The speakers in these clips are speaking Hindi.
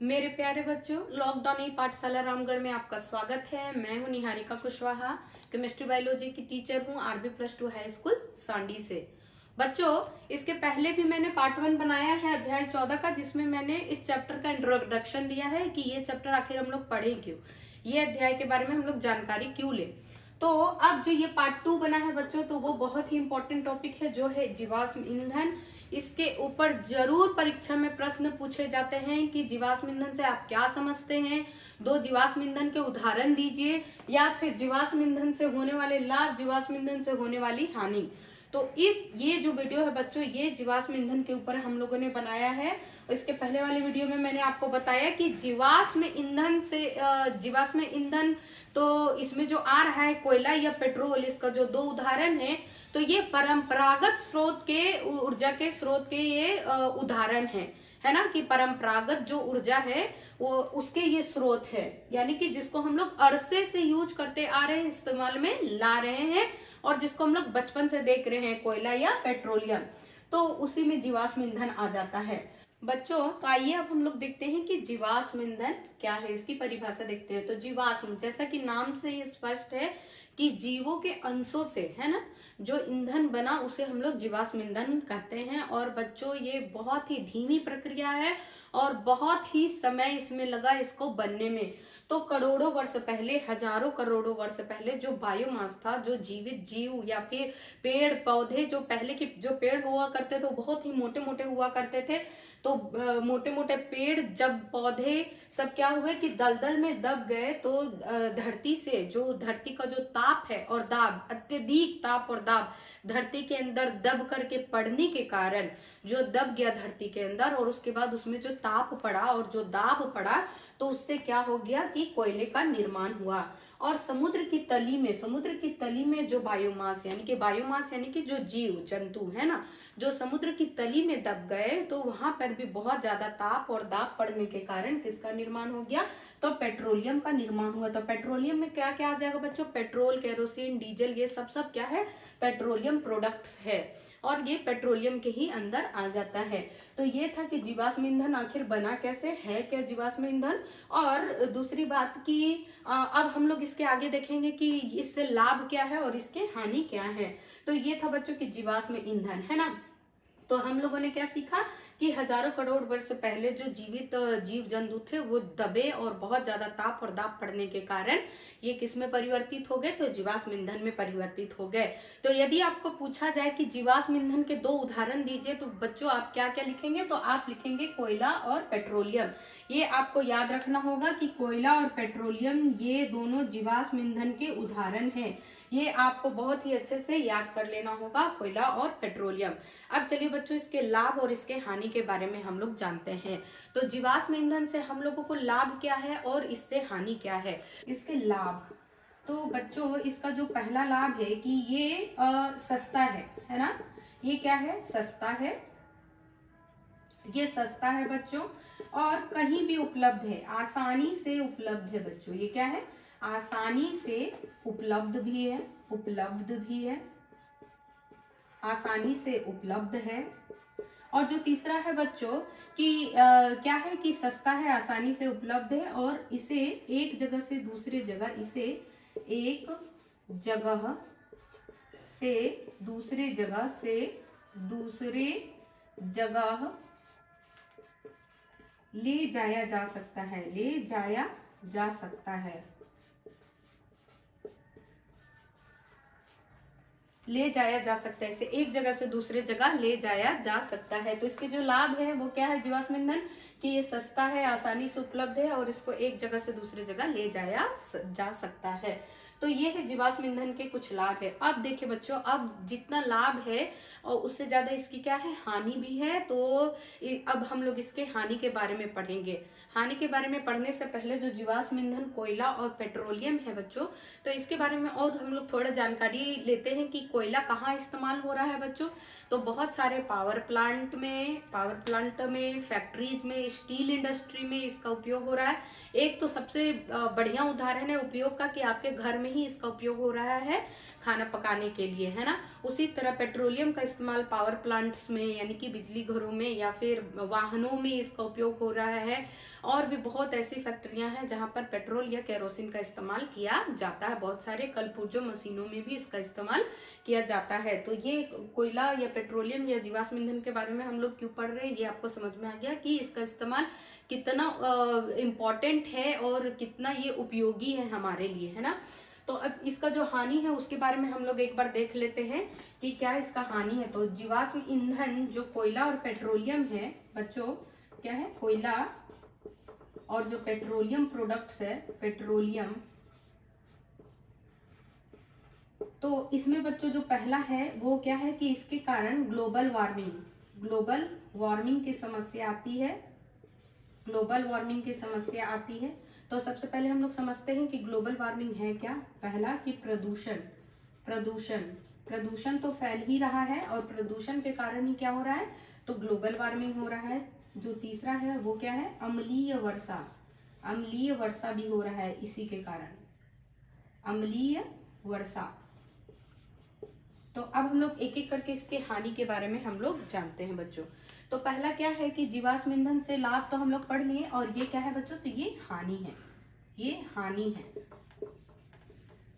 मेरे प्यारे बच्चों, लॉकडाउन ई पाठशाला रामगढ़ में आपका स्वागत है। मैं हूं निहारिका कुशवाहा, केमिस्ट्री बायोलॉजी की टीचर हूं RB+2 हाई स्कूल सांडी से। बच्चों, इसके पहले भी मैंने पार्ट 1 बनाया है अध्याय 14 का, जिसमें मैंने इस चैप्टर का इंट्रोडक्शन दिया है कि ये चैप्टर आखिर हम लोग पढ़े क्यों, ये अध्याय के बारे में हम लोग जानकारी क्यों ले। तो अब जो ये पार्ट 2 बना है बच्चों, तो वो बहुत ही इंपॉर्टेंट टॉपिक है, जो है जीवाश्म ईंधन। इसके ऊपर जरूर परीक्षा में प्रश्न पूछे जाते हैं कि जीवाश्म ईंधन से आप क्या समझते हैं, दो जीवाश्म ईंधन के उदाहरण दीजिए, या फिर जीवाश्म ईंधन से होने वाले लाभ, जीवाश्म ईंधन से होने वाली हानि। तो ये जो वीडियो है बच्चों, ये जीवाश्म ईंधन के ऊपर हम लोगों ने बनाया है। इसके पहले वाले वीडियो में मैंने आपको बताया कि जीवाश्म ईंधन तो इसमें जो आ रहा है कोयला या पेट्रोल, इसका जो दो उदाहरण है, तो ये परंपरागत स्रोत के ऊर्जा के स्रोत के ये उदाहरण है ना, कि परंपरागत जो ऊर्जा है वो उसके ये स्रोत है, यानी कि जिसको हम लोग अरसे से यूज करते आ रहे हैं, इस्तेमाल में ला रहे हैं, और जिसको हम लोग बचपन से देख रहे हैं, कोयला या पेट्रोलियम, तो उसी में जीवाश्म ईंधन आ जाता है। बच्चों, तो आइए अब हम लोग देखते हैं कि जीवाश्म ईंधन क्या है, इसकी परिभाषा देखते हैं। तो जीवाश्म, जैसा कि नाम से ही स्पष्ट है कि जीवों के अंशों से, है ना, जो ईंधन बना उसे हम लोग जीवाश्म ईंधन कहते हैं। और बच्चों, ये बहुत ही धीमी प्रक्रिया है और बहुत ही समय इसमें लगा इसको बनने में। तो करोड़ों वर्ष पहले, हजारों करोड़ों वर्ष पहले जो बायोमास था, जो जीवित जीव या फिर पेड़ पौधे, जो पहले के जो पेड़ हुआ करते थे वो बहुत ही मोटे मोटे हुआ करते थे। तो मोटे मोटे पेड़, जब पौधे सब क्या हुए कि दलदल में दब गए, तो धरती से, जो धरती का जो ताप है और दाब, अत्यधिक ताप और दाब धरती के अंदर दब करके पड़ने के कारण, जो दब गया धरती के अंदर, और उसके बाद उसमें जो ताप पड़ा और जो दाब पड़ा, तो उससे क्या हो गया कि कोयले का निर्माण हुआ। और समुद्र की तली में जो बायोमास यानी कि जो जीव जंतु है ना, जो समुद्र की तली में दब गए, तो वहां पर भी बहुत ज्यादा ताप और दाब पड़ने के कारण किसका निर्माण हो गया, तो पेट्रोलियम का निर्माण हुआ। तो पेट्रोलियम में क्या क्या आ जाएगा बच्चों, पेट्रोल, केरोसिन, डीजल, ये सब क्या है, पेट्रोलियम प्रोडक्ट्स है, और ये पेट्रोलियम के ही अंदर आ जाता है। तो ये था कि जीवाश्म ईंधन आखिर बना कैसे, है क्या जीवाश्म ईंधन। और दूसरी बात कि अब हम लोग इसके आगे देखेंगे कि इससे लाभ क्या है और इसके हानि क्या है। तो ये था बच्चों की जीवाश्म ईंधन, है ना। तो हम लोगों ने क्या सीखा कि हजारों करोड़ वर्ष पहले जो जीवित जीव जंतु थे वो दबे, और बहुत ज्यादा ताप और दाब पड़ने के कारण ये किस में परिवर्तित हो गए, तो जीवाश्म ईंधन में परिवर्तित हो गए। तो यदि आपको पूछा जाए कि जीवाश्म ईंधन के दो उदाहरण दीजिए, तो बच्चों आप क्या क्या लिखेंगे, तो आप लिखेंगे कोयला और पेट्रोलियम। ये आपको याद रखना होगा कि कोयला और पेट्रोलियम ये दोनों जीवाश्म ईंधन के उदाहरण हैं। ये आपको बहुत ही अच्छे से याद कर लेना होगा, कोयला और पेट्रोलियम। अब चलिए बच्चों, इसके लाभ और इसके हानि के बारे में हम लोग जानते हैं। तो जीवाश्म ईंधन से हम लोगों को लाभ क्या है और इससे हानि क्या है। इसके लाभ, तो बच्चों इसका जो पहला लाभ है कि ये सस्ता है ना, ये क्या है, सस्ता है, ये सस्ता है बच्चों, और कहीं भी उपलब्ध है, आसानी से उपलब्ध है बच्चों। ये क्या है, आसानी से उपलब्ध भी है, आसानी से उपलब्ध है। और जो तीसरा है बच्चों कि क्या है कि सस्ता है, आसानी से उपलब्ध है, और इसे एक जगह से दूसरे जगह, दूसरे जगह ले जाया जा सकता है, इसे एक जगह से दूसरे जगह ले जाया जा सकता है। तो इसके जो लाभ है वो क्या है जीवाश्म ईंधन, कि ये सस्ता है, आसानी से उपलब्ध है, और इसको एक जगह से दूसरी जगह ले जाया जा सकता है। तो ये है जीवाश्म ईंधन के कुछ लाभ है। अब देखिए बच्चों, अब जितना लाभ है और उससे ज्यादा इसकी क्या है, हानि भी है। तो अब हम लोग इसके हानि के बारे में पढ़ेंगे। हानि के बारे में पढ़ने से पहले जो जीवाश्म ईंधन कोयला और पेट्रोलियम है बच्चों, तो इसके बारे में और हम लोग थोड़ा जानकारी लेते हैं कि कोयला कहाँ इस्तेमाल हो रहा है बच्चों। तो बहुत सारे पावर प्लांट में, फैक्ट्रीज में, स्टील इंडस्ट्री में इसका उपयोग हो रहा है। एक तो सबसे बढ़िया उदाहरण है उपयोग का कि आपके घर में में ही इसका उपयोग हो रहा है खाना पकाने के लिए, है ना। उसी तरह पेट्रोलियम का इस्तेमाल पावर प्लांट्स में यानी कि बिजली घरों में या फिर वाहनों में इसका उपयोग हो रहा है। और भी बहुत ऐसी फैक्ट्रियां हैं जहां पर पेट्रोल या केरोसिन का इस्तेमाल किया जाता है। बहुत सारे कल पुर्जों मशीनों में भी इसका इस्तेमाल किया जाता है। तो ये कोयला या पेट्रोलियम या जीवाश्म ईंधन के बारे में हम लोग क्यों पढ़ रहे हैं, ये आपको समझ में आ गया कि इसका इस्तेमाल कितना इम्पोर्टेंट है और कितना ये उपयोगी है हमारे लिए, है ना। तो अब इसका जो हानि है उसके बारे में हम लोग एक बार देख लेते हैं कि क्या इसका हानि है। तो जीवाश्म ईंधन जो कोयला और पेट्रोलियम है बच्चों, क्या है, कोयला और जो पेट्रोलियम प्रोडक्ट्स है, पेट्रोलियम, तो इसमें बच्चों जो पहला है वो क्या है कि इसके कारण ग्लोबल वार्मिंग की समस्या आती है। ग्लोबल वार्मिंग की समस्या आती है। तो सबसे पहले हम लोग समझते हैं कि ग्लोबल वार्मिंग है क्या। पहला कि प्रदूषण तो फैल ही रहा है और प्रदूषण के कारण ही क्या हो रहा है, तो ग्लोबल वार्मिंग हो रहा है। जो तीसरा है वो क्या है, अम्लीय वर्षा भी हो रहा है इसी के कारण, अम्लीय वर्षा। तो अब हम लोग एक एक करके इसके हानि के बारे में हम लोग जानते हैं बच्चों। तो पहला क्या है कि जीवाश्म ईंधन से लाभ तो हम लोग पढ़ लिए, और ये क्या है बच्चों, तो ये हानि है।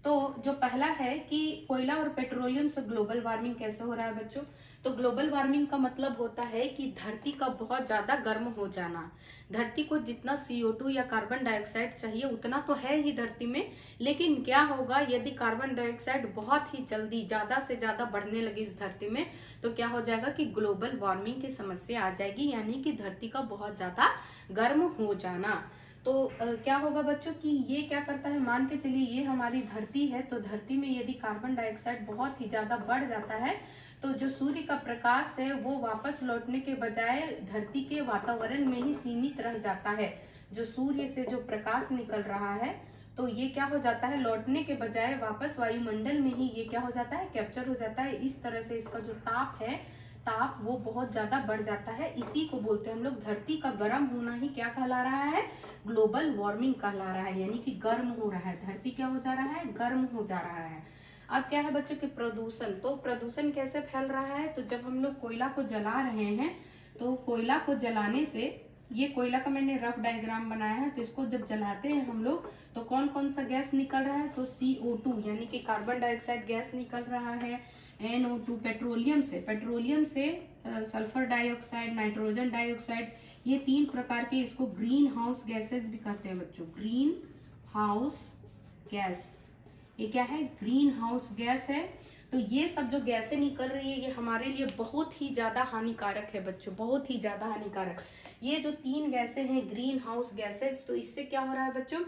तो जो पहला है कि कोयला और पेट्रोलियम से ग्लोबल वार्मिंग कैसे हो रहा है बच्चों। तो ग्लोबल वार्मिंग का मतलब होता है कि धरती का बहुत ज्यादा गर्म हो जाना। धरती को जितना CO2 या कार्बन डाइऑक्साइड चाहिए उतना तो है ही धरती में, लेकिन क्या होगा यदि कार्बन डाइऑक्साइड बहुत ही जल्दी ज्यादा से ज्यादा बढ़ने लगी इस धरती में, तो क्या हो जाएगा कि ग्लोबल वार्मिंग की समस्या आ जाएगी, यानी कि धरती का बहुत ज्यादा गर्म हो जाना। तो क्या होगा बच्चों कि ये क्या करता है, मान के चलिए ये हमारी धरती है, तो धरती में यदि कार्बन डाइऑक्साइड बहुत ही ज्यादा बढ़ जाता है तो जो सूर्य का प्रकाश है वो वापस लौटने के बजाय धरती के वातावरण में ही सीमित रह जाता है। जो सूर्य से जो प्रकाश निकल रहा है तो ये क्या हो जाता है, लौटने के बजाय वापस वायुमंडल में ही ये क्या हो जाता है, कैप्चर हो जाता है। इस तरह से इसका जो ताप वो बहुत ज्यादा बढ़ जाता है। इसी को बोलते हैं हम लोग, धरती का गर्म होना ही क्या कहला रहा है, ग्लोबल वार्मिंग कहला रहा है, यानी कि गर्म हो रहा है। धरती क्या हो जा रहा है, गर्म हो जा रहा है। अब क्या है बच्चों कि प्रदूषण, तो प्रदूषण कैसे फैल रहा है, तो जब हम लोग कोयला को जला रहे हैं तो कोयला को जलाने से, ये कोयला का मैंने रफ डायग्राम बनाया है, तो इसको जब जलाते हैं हम लोग तो कौन कौन सा गैस निकल रहा है, तो CO2 यानी कि कार्बन डाइऑक्साइड गैस निकल रहा है। NO2 पेट्रोलियम से सल्फर डाइऑक्साइड, नाइट्रोजन डाइऑक्साइड, ये 3 प्रकार के, इसको ग्रीन हाउस गैसेस भी कहते हैं बच्चों, ग्रीन हाउस गैस। ये क्या है, ग्रीन हाउस गैस है। तो ये सब जो गैसें निकल रही है ये हमारे लिए बहुत ही ज्यादा हानिकारक है बच्चों, बहुत ही ज्यादा हानिकारक। ये जो 3 गैसें हैं ग्रीन हाउस गैसेस, तो इससे क्या हो रहा है बच्चों,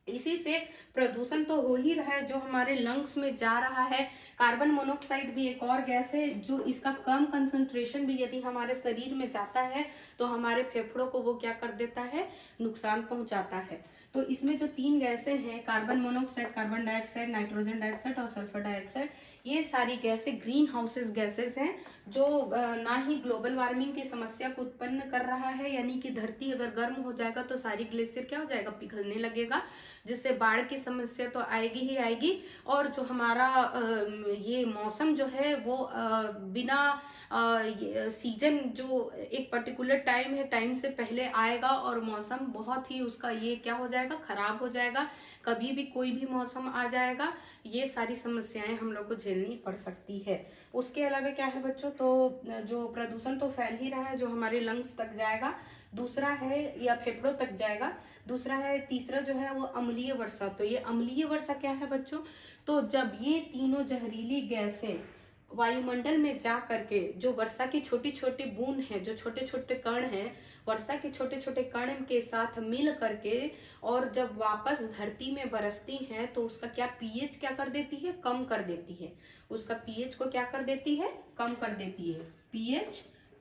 इसी से प्रदूषण तो हो ही रहा है, जो हमारे लंग्स में जा रहा है। कार्बन मोनोऑक्साइड भी एक और गैस है, जो इसका कम कंसंट्रेशन भी यदि हमारे शरीर में जाता है तो हमारे फेफड़ों को वो क्या कर देता है, नुकसान पहुंचाता है। तो इसमें जो 3 गैसें हैं, carbon monoxide, carbon dioxide, nitrogen dioxide और सल्फर डाइऑक्साइड, ये सारी गैसें ग्रीन हाउसेस गैसेस हैं, जो ना ही ग्लोबल वार्मिंग की समस्या को उत्पन्न कर रहा है, यानी कि धरती अगर गर्म हो जाएगा तो सारी ग्लेशियर क्या हो जाएगा, पिघलने लगेगा, जिससे बाढ़ की समस्या तो आएगी ही आएगी। और जो हमारा ये मौसम जो है वो बिना सीजन, जो एक पर्टिकुलर टाइम है, टाइम से पहले आएगा और मौसम बहुत ही उसका ये क्या हो जाएगा, खराब हो जाएगा, कभी भी कोई भी मौसम आ जाएगा। ये सारी समस्याएं हम लोग को झेलनी पड़ सकती है। उसके अलावा क्या है बच्चों, तो जो प्रदूषण तो फैल ही रहा है, जो हमारे लंग्स तक जाएगा, दूसरा है या फेफड़ों तक जाएगा, दूसरा है, तीसरा जो है वो अम्लीय वर्षा। तो ये अम्लीय वर्षा क्या है बच्चों, तो जब ये तीनों जहरीली गैसें वायुमंडल में जा करके जो वर्षा की छोटी छोटी बूंद हैं, जो छोटे छोटे कण हैं, वर्षा के छोटे छोटे कण के साथ मिल करके और जब वापस धरती में बरसती हैं तो उसका क्या pH क्या कर देती है, कम कर देती है। उसका pH को क्या कर देती है, कम कर देती है, pH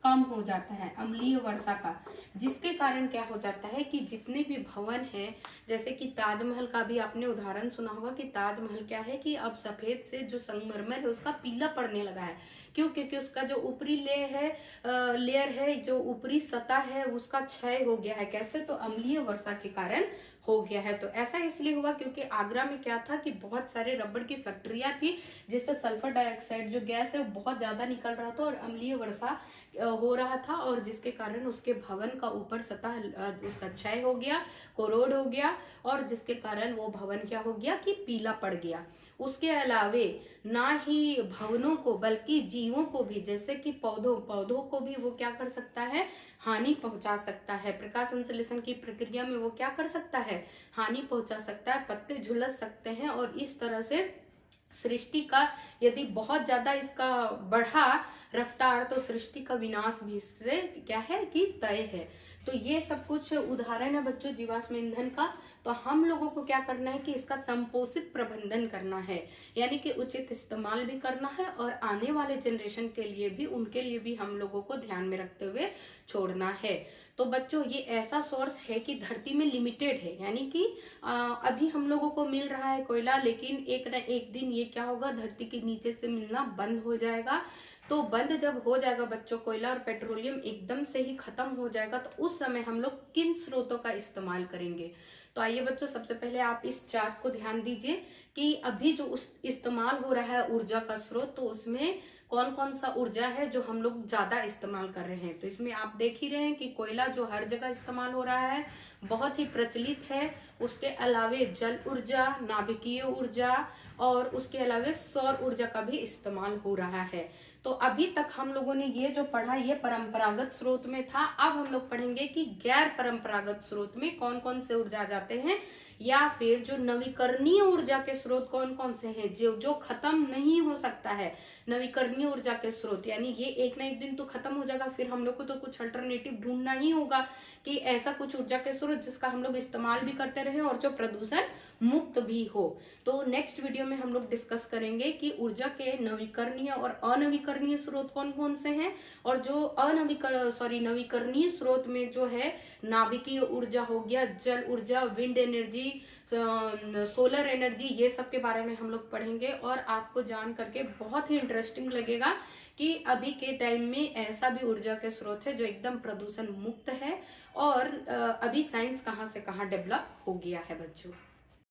कम हो जाता है, अम्लीय वर्षा का, जिसके कारण क्या हो जाता है कि जितने भी भवन हैं, जैसे कि ताजमहल का भी आपने उदाहरण सुना होगा कि ताजमहल क्या है कि अब सफेद से जो संगमरमर है उसका पीला पड़ने लगा है। क्यों? क्योंकि उसका जो ऊपरी लेयर है, जो ऊपरी सतह है उसका क्षय हो गया है। कैसे? तो अम्लीय वर्षा के कारण हो गया है। तो ऐसा इसलिए हुआ क्योंकि आगरा में क्या था कि बहुत सारे रबड़ की फैक्ट्रियां थी, जिससे सल्फर डाइऑक्साइड जो गैस है वो बहुत ज्यादा निकल रहा था और अम्लीय वर्षा हो रहा था, और जिसके कारण उसके भवन का ऊपर सतह उसका क्षय हो गया, कोरोड हो गया, और जिसके कारण वो भवन क्या हो गया कि पीला पड़ गया। उसके अलावे ना ही भवनों को बल्कि जीवों को भी, जैसे कि पौधों को भी वो क्या कर सकता है, हानि पहुंचा सकता है। प्रकाश संश्लेषण की प्रक्रिया में वो क्या कर सकता है, हानि पहुंचा सकता है, पत्ते झुलस सकते हैं, और इस तरह से सृष्टि का यदि बहुत ज्यादा इसका बढ़ा रफ्तार तो सृष्टि का विनाश भी इससे क्या है कि तय है। तो ये सब कुछ उदाहरण है बच्चों जीवाश्म ईंधन का। तो हम लोगों को क्या करना है कि इसका संपोषित प्रबंधन करना है, यानी कि उचित इस्तेमाल भी करना है, और आने वाले जनरेशन के लिए भी, उनके लिए भी हम लोगों को ध्यान में रखते हुए छोड़ना है। तो बच्चों ये ऐसा सोर्स है कि धरती में लिमिटेड है, यानी कि अभी हम लोगों को मिल रहा है कोयला, लेकिन एक न एक दिन ये क्या होगा, धरती के नीचे से मिलना बंद हो जाएगा। तो बंद जब हो जाएगा बच्चों, कोयला और पेट्रोलियम एकदम से ही खत्म हो जाएगा, तो उस समय हम लोग किन स्रोतों का इस्तेमाल करेंगे। तो आइए बच्चों, सबसे पहले आप इस चार्ट को ध्यान दीजिए कि अभी जो इस्तेमाल हो रहा है ऊर्जा का स्रोत, तो उसमें कौन कौन सा ऊर्जा है जो हम लोग ज्यादा इस्तेमाल कर रहे हैं। तो इसमें आप देख ही रहे हैं कि कोयला जो हर जगह इस्तेमाल हो रहा है, बहुत ही प्रचलित है। उसके अलावे जल ऊर्जा, नाभिकीय ऊर्जा, और उसके अलावे सौर ऊर्जा का भी इस्तेमाल हो रहा है। तो अभी तक हम लोगों ने ये जो पढ़ा ये परंपरागत स्रोत में था। अब हम लोग पढ़ेंगे कि गैर परंपरागत स्रोत में कौन कौन से ऊर्जा आ जाते हैं, या फिर जो नवीकरणीय ऊर्जा के स्रोत कौन कौन से हैं, जो खत्म नहीं हो सकता है। नवीकरणीय ऊर्जा के स्रोत यानी ये एक ना एक दिन तो खत्म हो जाएगा, फिर हम लोग को तो कुछ अल्टरनेटिव ढूंढना ही होगा कि ऐसा कुछ ऊर्जा के स्रोत जिसका हम लोग इस्तेमाल भी करते रहे और जो प्रदूषण मुक्त भी हो। तो नेक्स्ट वीडियो में हम लोग डिस्कस करेंगे कि ऊर्जा के नवीकरणीय और अनवीकरणीय स्रोत कौन कौन से हैं, और जो नवीकरणीय स्रोत में जो है नाभिकीय ऊर्जा हो गया, जल ऊर्जा, विंड एनर्जी, सोलर एनर्जी, ये सब के बारे में हम लोग पढ़ेंगे। और आपको जान करके बहुत ही इंटरेस्टिंग लगेगा कि अभी के टाइम में ऐसा भी ऊर्जा के स्रोत है जो एकदम प्रदूषण मुक्त है, और अभी साइंस कहाँ से कहाँ डेवलप हो गया है बच्चों।